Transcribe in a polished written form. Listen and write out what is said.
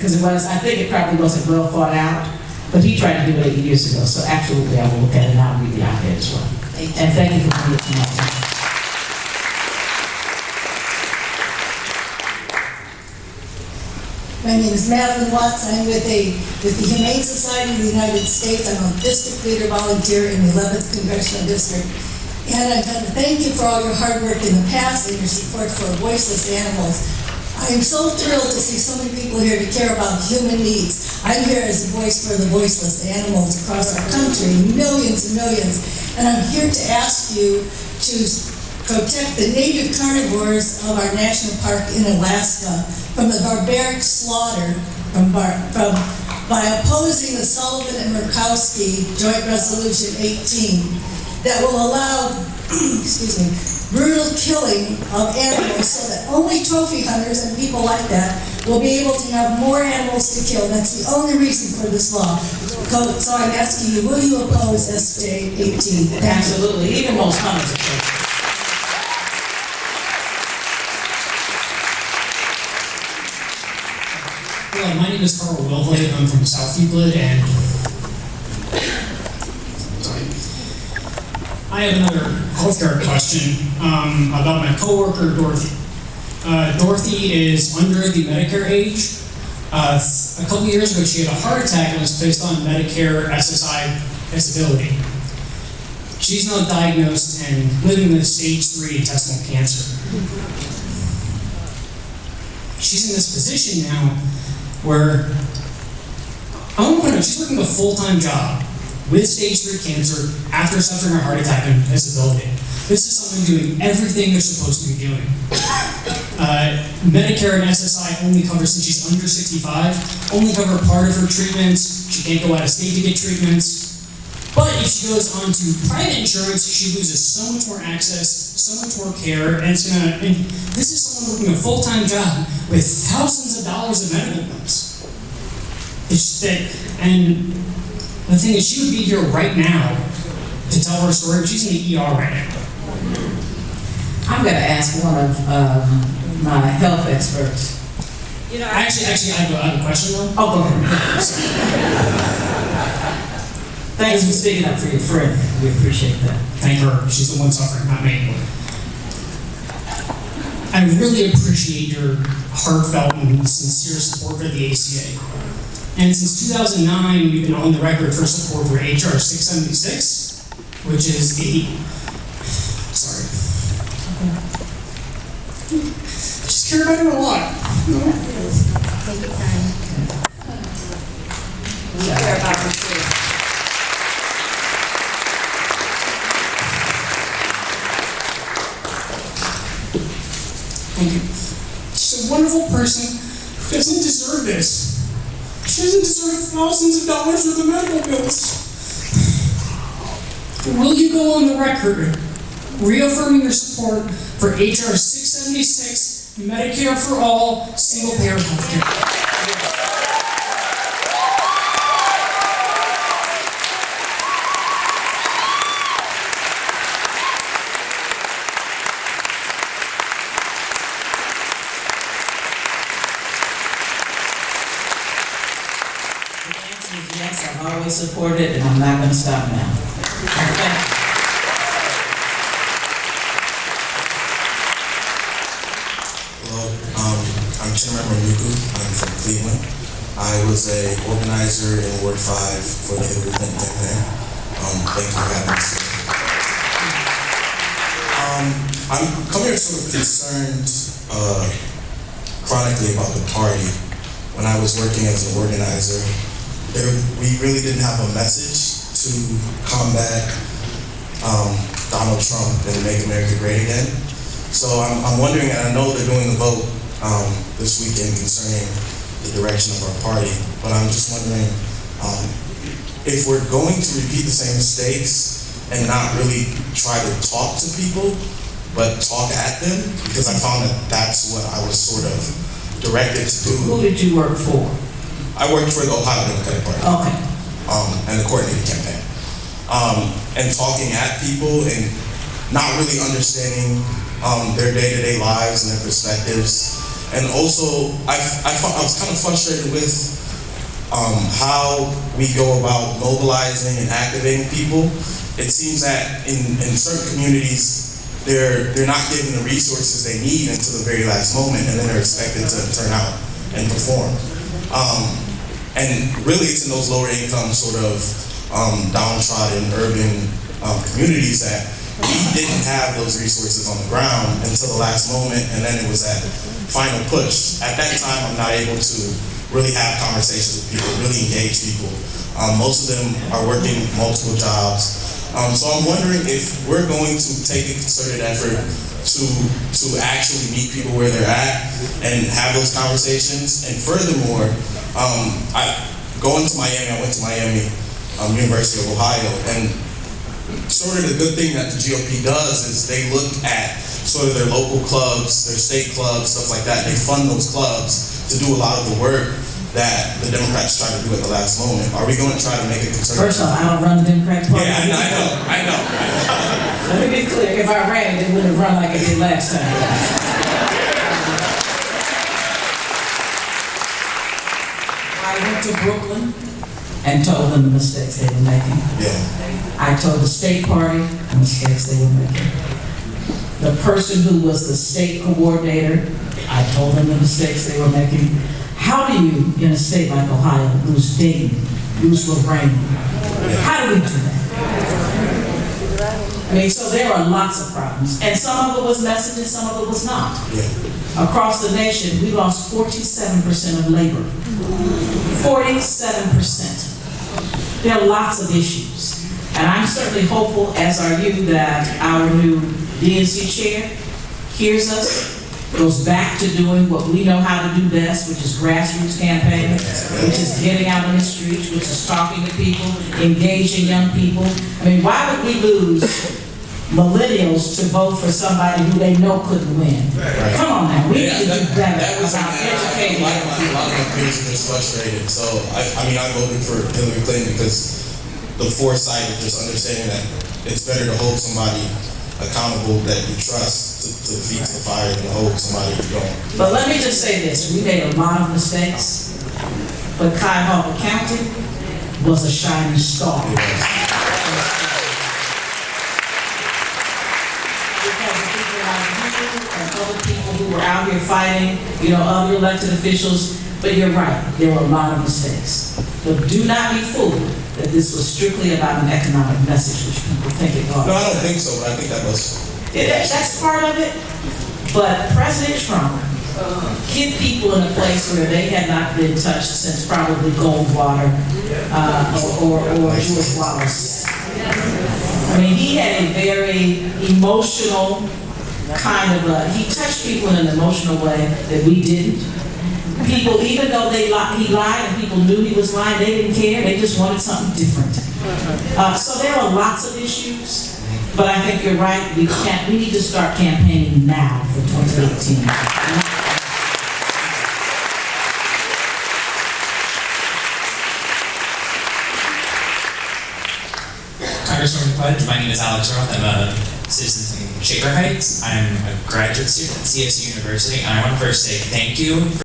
because I think it probably wasn't well thought out, but he tried to do it 8 years ago, so absolutely I will look at it and I'll read the op-ed as well. And thank you for bringing it to my attention. My name is Madeline Watts. I'm with the Humane Society of the United States. I'm a district leader volunteer in the 11th Congressional District. And I want to thank you for all your hard work in the past and your support for voiceless animals. I am so thrilled to see so many people here to care about human needs. I'm here as a voice for the voiceless animals across our country, millions and millions. And I'm here to ask you to protect the native carnivores of our national park in Alaska from the barbaric slaughter by opposing the Sullivan and Murkowski Joint Resolution 18 that will allow brutal killing of animals so that only trophy hunters and people like that will be able to have more animals to kill. That's the only reason for this law. So I'm asking you, will you oppose SJ 18? Absolutely, even most hunters are. Hello, my name is Carl Wilhoit. I'm from South Euclid, and I have another healthcare question about my coworker Dorothy. Dorothy is under the Medicare age. A couple years ago, she had a heart attack and was placed on Medicare SSI disability. She's now diagnosed and living with stage 3 intestinal cancer. She's in this position now where I want to point out she's working a full-time job with stage 3 cancer after suffering a heart attack and disability. This is someone doing everything they're supposed to be doing. Medicare and SSI only cover, since she's under 65, only cover part of her treatments. She can't go out of state to get treatments. But if she goes on to private insurance, she loses so much more access, so much more care, and this is someone working a full-time job with thousands of dollars of medical bills. And the thing is, she would be here right now to tell her story, but she's in the ER right now. I'm going to ask one of my health experts. Actually, I have a question though. Oh, go ahead. Thanks for speaking up for your friend. We appreciate that. Thank her. She's the one suffering, not me. I really appreciate your heartfelt and sincere support for the ACA. And since 2009, we've been on the record for support for HR 676, which is the, I just care about it a lot. Take your time. We care about her too. Thank you. She's a wonderful person who doesn't deserve this. She doesn't deserve thousands of dollars worth of medical bills. Will you go on the record reaffirming your support for HR 676, Medicare for all, single-payer healthcare? Yes, I've always supported it, and I'm not going to stop now. Thank you. Hello, I'm Chimera Manuku. I'm from Cleveland. I was an organizer in Ward 5 for the Hillary Clinton campaign. Thank you for having us here. I'm coming here sort of concerned chronically about the party. When I was working as an organizer, we really didn't have a message to combat Donald Trump and make America great again. So I'm wondering, and I know they're doing the vote this weekend concerning the direction of our party, but I'm just wondering if we're going to repeat the same mistakes and not really try to talk to people, but talk at them, because I found that that's what I was sort of directed to do. Who did you work for? I worked for the Ohio Democratic Party. Okay. And the coordinated campaign. And talking at people and not really understanding their day-to-day lives and their perspectives. And also, I was kind of frustrated with how we go about mobilizing and activating people. It seems that in certain communities, they're not given the resources they need until the very last moment, and then they're expected to turn out and perform. And really, it's in those lower income, sort of downtrodden urban communities that we didn't have those resources on the ground until the last moment, and then it was that final push. At that time, I'm not able to really have conversations with people, really engage people. Most of them are working multiple jobs. So I'm wondering if we're going to take a concerted effort to actually meet people where they're at and have those conversations. And furthermore, going to Miami, I went to Miami, University of Ohio, and sort of the good thing that the GOP does is they look at sort of their local clubs, their state clubs, stuff like that. They fund those clubs to do a lot of the work that the Democrats try to do at the last moment. Are we going to try to make a concerted? First off, I don't run the Democratic Party. Yeah, I know. Let me be clear, if I ran it, it wouldn't have run like it did last time. I went to Brooklyn and told them the mistakes they were making. Yeah. I told the state party the mistakes they were making. The person who was the state coordinator, I told them the mistakes they were making. How do you, in a state like Ohio, lose Dayton, lose Lorraine? How do we do that? I mean, so there are lots of problems. And some of it was message and some of it was not. Yeah. Across the nation, we lost 47% of labor. 47%. There are lots of issues. And I'm certainly hopeful, as are you, that our new DNC chair hears us, goes back to doing what we know how to do best, which is grassroots campaigning, which is getting out in the streets, which is talking to people, engaging young people. I mean, why would we lose millennials to vote for somebody who they know couldn't win? Right. Come on now, we need to do better That was about educating. a lot of my peers are just frustrated. So I mean, I voted for Hillary Clinton because the foresight of just understanding that it's better to hold somebody accountable that you trust to feed to the fire than to hold somebody you don't. But let me just say this, we made a lot of mistakes, but Cuyahoga County was a shining star. Because of people like you and other people who were out here fighting, other elected officials, but you're right, there were a lot of mistakes. But do not be fooled that this was strictly about an economic message, which people think it was. No, I don't think so, but I think that was. That's part of it. But President Trump hit people in a place where they had not been touched since probably Goldwater or George Wallace. I mean, he had a very emotional kind of he touched people in an emotional way that we didn't. People, even though he lied and people knew he was lying, they didn't care. They just wanted something different. So there are lots of issues, but I think you're right. We need to start campaigning now for 2018. Congresswoman Fudge, my name is Alex Roth. I'm a citizen from Shaker Heights. I'm a graduate student at CSU University, and I want to first say thank you